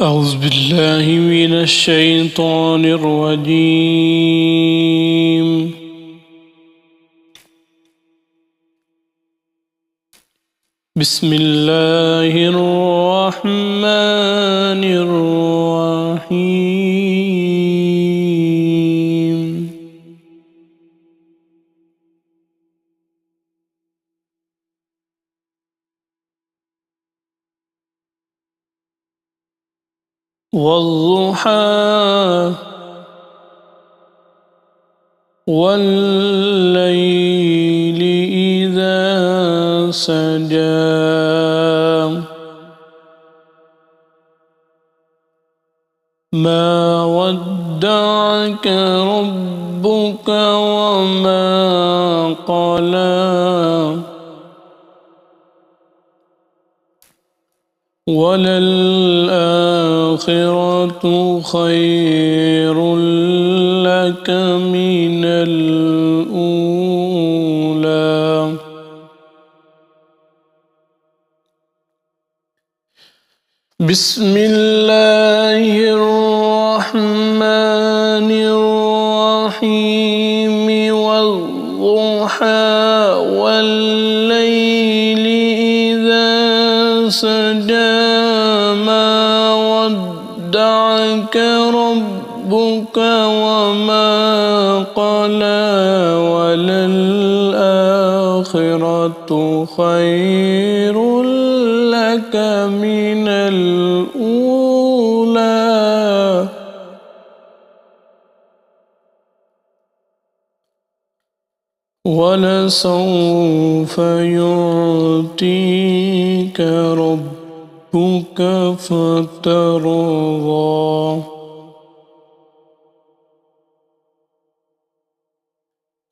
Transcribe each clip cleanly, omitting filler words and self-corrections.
أعوذ بالله من الشيطان الرجيم. بسم الله الرحمن الرحيم. والضحى والليل إذا سجى ما ودعك ربك وما قلى وللآخرة خير لك من الأولى. بسم الله الرحمن الرحيم. والضحى والليل إذا سجى ما ودعك ربك وما قلى وللآخرة خير لك من الأولى. ولسوف يعطيك ربك فترضى.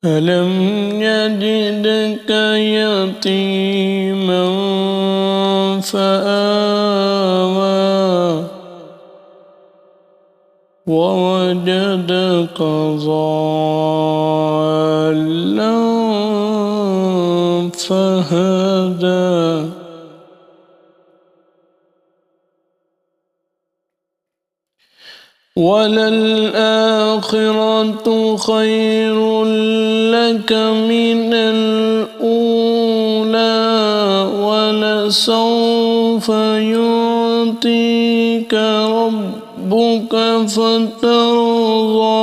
ألم يجدك يتيما فآوى ووجدك ضالا فهدى وللآخرة خير لك من الأولى. ولسوف يعطيك ربك فترضى.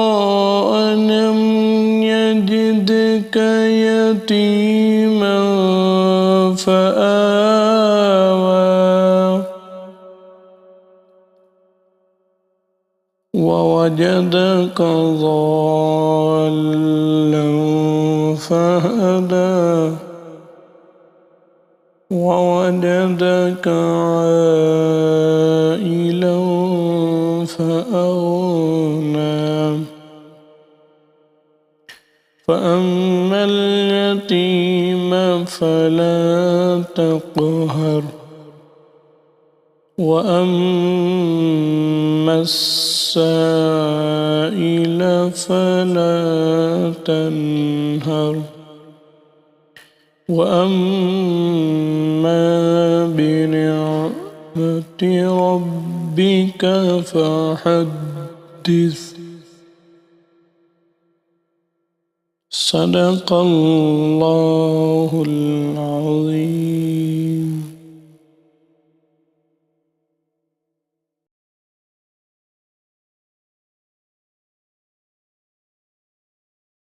ألم يجدك يتيما فآوى ووجدك ضالا فهدى ووجدك عائلا فأغنى. فأما اليتيم فلا تقهر وأما السائل فلا تنهر. وأما بنعمة ربك فحدث. صدق الله العظيم.